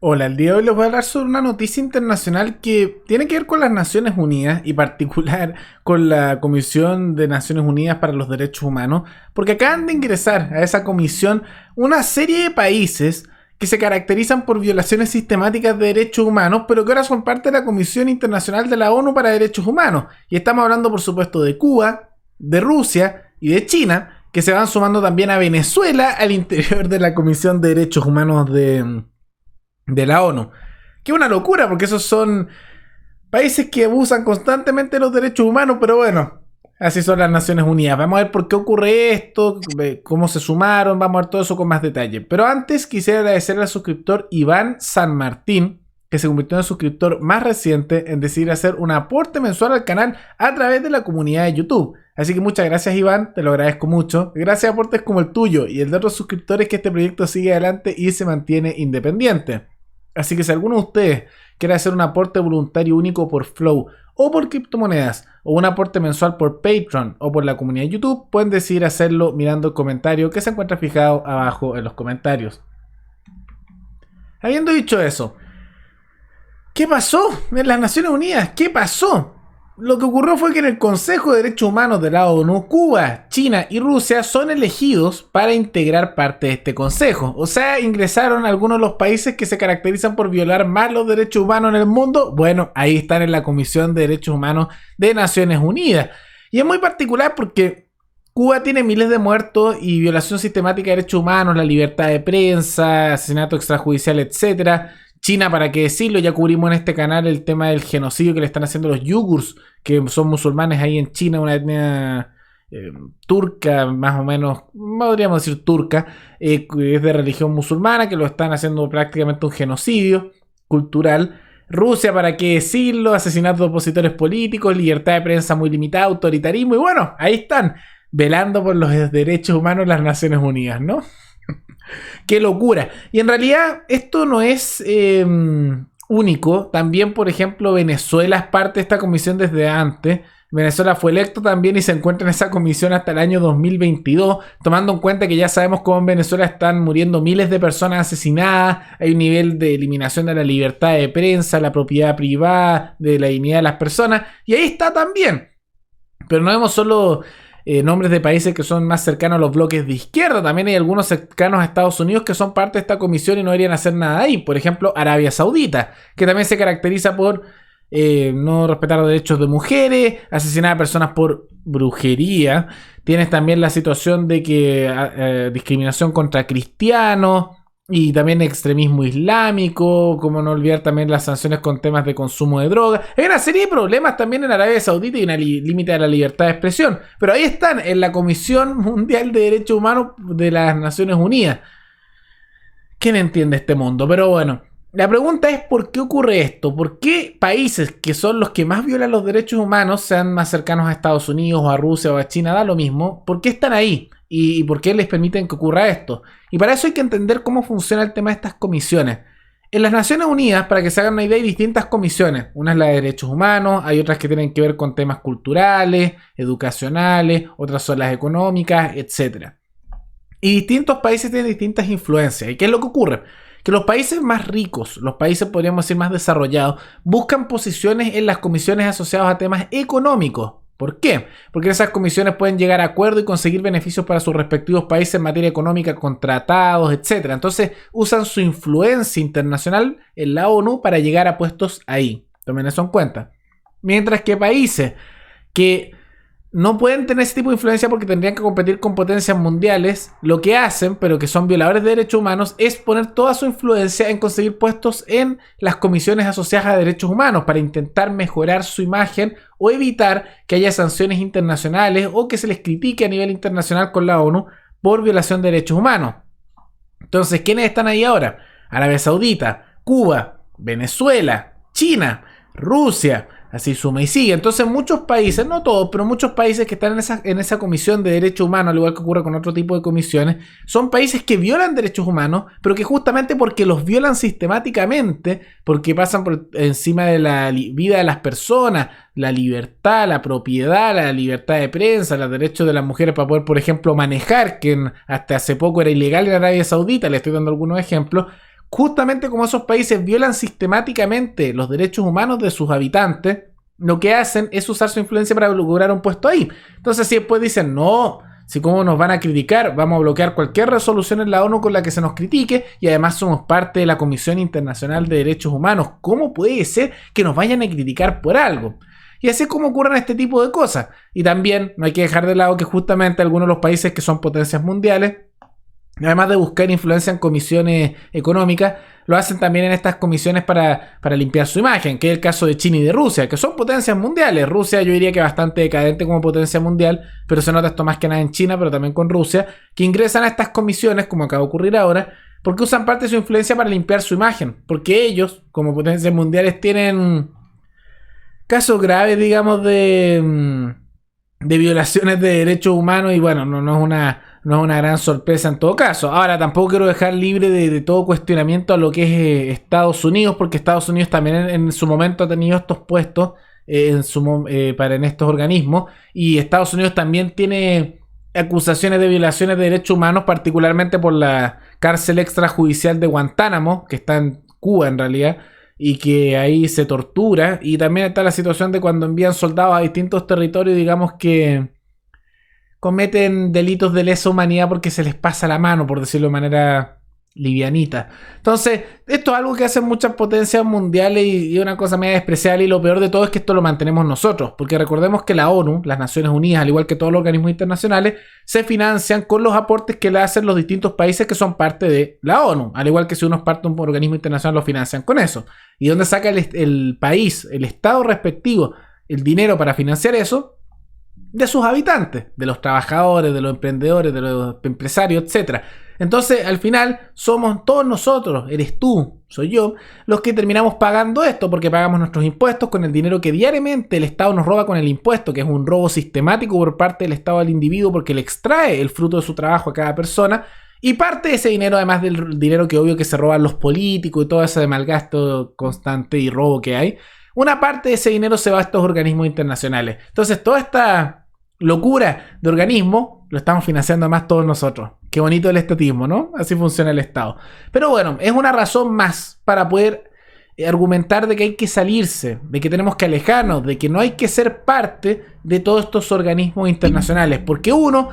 Hola, el día de hoy les voy a hablar sobre una noticia internacional que tiene que ver con las Naciones Unidas y particular con la Comisión de Naciones Unidas para los Derechos Humanos, porque acaban de ingresar a esa comisión una serie de países que se caracterizan por violaciones sistemáticas de derechos humanos, pero que ahora son parte de la Comisión Internacional de la ONU para Derechos Humanos. Y estamos hablando, por supuesto, de Cuba, de Rusia y de China, que se van sumando también a Venezuela al interior de la Comisión de Derechos Humanos de la ONU. Que es una locura, porque esos son países que abusan constantemente de los derechos humanos, pero bueno, así son las Naciones Unidas. Vamos a ver por qué ocurre esto, cómo se sumaron, vamos a ver todo eso con más detalle. Pero antes quisiera agradecerle al suscriptor Iván San Martín, que se convirtió en el suscriptor más reciente en decidir hacer un aporte mensual al canal a través de la comunidad de YouTube. Así que muchas gracias, Iván, te lo agradezco mucho. Gracias a aportes como el tuyo y el de otros suscriptores que este proyecto sigue adelante y se mantiene independiente. Así que si alguno de ustedes quiere hacer un aporte voluntario único por Flow o por criptomonedas, o un aporte mensual por Patreon o por la comunidad de YouTube, pueden decidir hacerlo mirando el comentario que se encuentra fijado abajo en los comentarios. Habiendo dicho eso, ¿qué pasó en las Naciones Unidas? ¿Qué pasó? Lo que ocurrió fue que en el Consejo de Derechos Humanos de la ONU, Cuba, China y Rusia son elegidos para integrar parte de este consejo. O sea, ingresaron algunos de los países que se caracterizan por violar más los derechos humanos en el mundo. Bueno, ahí están en la Comisión de Derechos Humanos de Naciones Unidas. Y es muy particular porque Cuba tiene miles de muertos y violación sistemática de derechos humanos, la libertad de prensa, asesinato extrajudicial, etc. China, para qué decirlo, ya cubrimos en este canal el tema del genocidio que le están haciendo los yugurs, que son musulmanes ahí en China, una etnia turca, más o menos, podríamos decir turca, que es de religión musulmana, que lo están haciendo prácticamente un genocidio cultural. Rusia, para qué decirlo, asesinatos de opositores políticos, libertad de prensa muy limitada, autoritarismo, y bueno, ahí están, velando por los derechos humanos las Naciones Unidas, ¿no? ¡Qué locura! Y en realidad esto no es único. También, por ejemplo, Venezuela es parte de esta comisión desde antes. Venezuela fue electo también y se encuentra en esa comisión hasta el año 2022, tomando en cuenta que ya sabemos cómo en Venezuela están muriendo miles de personas asesinadas, hay un nivel de eliminación de la libertad de prensa, la propiedad privada, de la dignidad de las personas, y ahí está también. Pero no vemos solo nombres de países que son más cercanos a los bloques de izquierda. También hay algunos cercanos a Estados Unidos que son parte de esta comisión y no deberían hacer nada ahí. Por ejemplo, Arabia Saudita, que también se caracteriza por no respetar los derechos de mujeres, asesinar a personas por brujería. Tienes también la situación de que discriminación contra cristianos y también extremismo islámico, como no olvidar también las sanciones con temas de consumo de drogas. Hay una serie de problemas también en Arabia Saudita y un límite a la libertad de expresión. Pero ahí están, en la Comisión Mundial de Derechos Humanos de las Naciones Unidas. ¿Quién entiende este mundo? Pero bueno, la pregunta es ¿por qué ocurre esto? ¿Por qué países que son los que más violan los derechos humanos, sean más cercanos a Estados Unidos o a Rusia o a China, da lo mismo? ¿Por qué están ahí? ¿Y por qué les permiten que ocurra esto? Y para eso hay que entender cómo funciona el tema de estas comisiones. En las Naciones Unidas, para que se hagan una idea, hay distintas comisiones. Una es la de derechos humanos, hay otras que tienen que ver con temas culturales, educacionales, otras son las económicas, etc. Y distintos países tienen distintas influencias. ¿Y qué es lo que ocurre? Que los países más ricos, los países podríamos decir más desarrollados, buscan posiciones en las comisiones asociadas a temas económicos. ¿Por qué? Porque en esas comisiones pueden llegar a acuerdos y conseguir beneficios para sus respectivos países en materia económica con tratados, etc. Entonces usan su influencia internacional en la ONU para llegar a puestos ahí. Tomen eso en cuenta. Mientras que países que no pueden tener ese tipo de influencia porque tendrían que competir con potencias mundiales, lo que hacen, pero que son violadores de derechos humanos, es poner toda su influencia en conseguir puestos en las comisiones asociadas a derechos humanos para intentar mejorar su imagen o evitar que haya sanciones internacionales o que se les critique a nivel internacional con la ONU por violación de derechos humanos. Entonces, ¿quiénes están ahí ahora? Arabia Saudita, Cuba, Venezuela, China, Rusia. Así suma y sigue. Entonces muchos países, no todos, pero muchos países que están en esa comisión de derechos humanos, al igual que ocurre con otro tipo de comisiones, son países que violan derechos humanos, pero que justamente porque los violan sistemáticamente, porque pasan por encima de la vida de las personas, la libertad, la propiedad, la libertad de prensa, los derechos de las mujeres para poder, por ejemplo, manejar, que hasta hace poco era ilegal en Arabia Saudita, le estoy dando algunos ejemplos. justamente como esos países violan sistemáticamente los derechos humanos de sus habitantes, lo que hacen es usar su influencia para lograr un puesto ahí. Entonces, si después dicen, no, si cómo nos van a criticar, vamos a bloquear cualquier resolución en la ONU con la que se nos critique, y además somos parte de la Comisión Internacional de Derechos Humanos, ¿cómo puede ser que nos vayan a criticar por algo? Y así es como ocurren este tipo de cosas. Y también no hay que dejar de lado que justamente algunos de los países que son potencias mundiales, además de buscar influencia en comisiones económicas, lo hacen también en estas comisiones para limpiar su imagen, que es el caso de China y de Rusia, que son potencias mundiales. Rusia yo diría que bastante decadente como potencia mundial, pero se nota esto más que nada en China, pero también con Rusia, que ingresan a estas comisiones, como acaba de ocurrir ahora, porque usan parte de su influencia para limpiar su imagen, porque ellos, como potencias mundiales, tienen casos graves, digamos, de violaciones de derechos humanos, y bueno, no es una gran sorpresa en todo caso. Ahora, tampoco quiero dejar libre de todo cuestionamiento a lo que es Estados Unidos, porque Estados Unidos también en su momento ha tenido estos puestos en estos organismos, y Estados Unidos también tiene acusaciones de violaciones de derechos humanos, particularmente por la cárcel extrajudicial de Guantánamo, que está en Cuba en realidad, y que ahí se tortura. Y también está la situación de cuando envían soldados a distintos territorios, digamos que cometen delitos de lesa humanidad porque se les pasa la mano, por decirlo de manera livianita. Entonces, esto es algo que hacen muchas potencias mundiales y una cosa media despreciable, y lo peor de todo es que esto lo mantenemos nosotros, porque recordemos que la ONU, las Naciones Unidas, al igual que todos los organismos internacionales, se financian con los aportes que le hacen los distintos países que son parte de la ONU, al igual que si uno es parte de un organismo internacional lo financian con eso. ¿Y dónde saca el país, el estado respectivo, el dinero para financiar eso? De sus habitantes, de los trabajadores, de los emprendedores, de los empresarios, etc. Entonces, al final, somos todos nosotros, eres tú, soy yo, los que terminamos pagando esto, porque pagamos nuestros impuestos con el dinero que diariamente el Estado nos roba con el impuesto, que es un robo sistemático por parte del Estado al individuo, porque le extrae el fruto de su trabajo a cada persona. Y parte de ese dinero, además del dinero que obvio que se roban los políticos y todo ese malgasto constante y robo que hay, una parte de ese dinero se va a estos organismos internacionales. Entonces, toda esta locura de organismo lo estamos financiando además todos nosotros. Qué bonito el estatismo, ¿no? Así funciona el Estado. Pero bueno, es una razón más para poder argumentar de que hay que salirse, de que tenemos que alejarnos, de que no hay que ser parte de todos estos organismos internacionales, porque uno,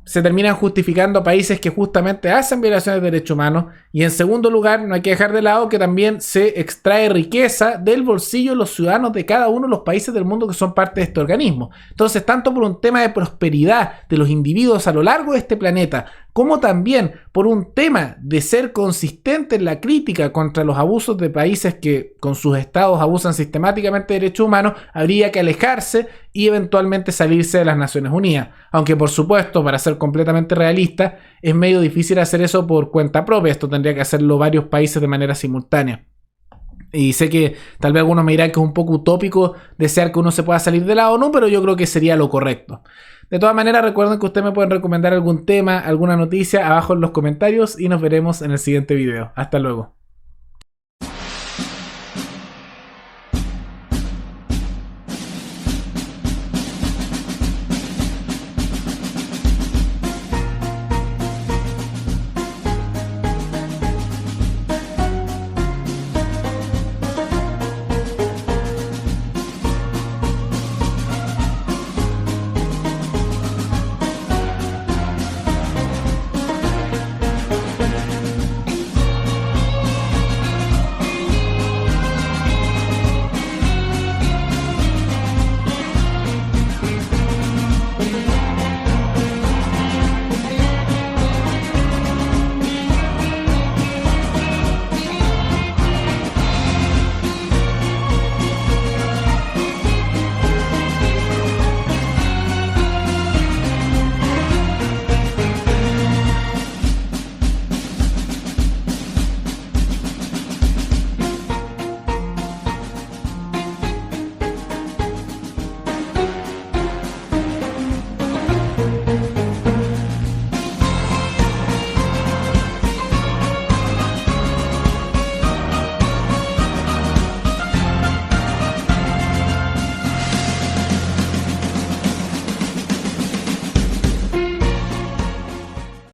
se terminan justificando a países que justamente hacen violaciones de derechos humanos, y en segundo lugar, no hay que dejar de lado que también se extrae riqueza del bolsillo de los ciudadanos de cada uno de los países del mundo que son parte de este organismo. Entonces, tanto por un tema de prosperidad de los individuos a lo largo de este planeta, como también por un tema de ser consistente en la crítica contra los abusos de países que con sus estados abusan sistemáticamente de derechos humanos, habría que alejarse y eventualmente salirse de las Naciones Unidas. Aunque por supuesto, para ser completamente realista, es medio difícil hacer eso por cuenta propia. Esto tendría que hacerlo varios países de manera simultánea. Y sé que tal vez algunos me dirán que es un poco utópico desear que uno se pueda salir de la ONU, pero yo creo que sería lo correcto. De todas maneras, recuerden que ustedes me pueden recomendar algún tema, alguna noticia abajo en los comentarios, y nos veremos en el siguiente video. Hasta luego.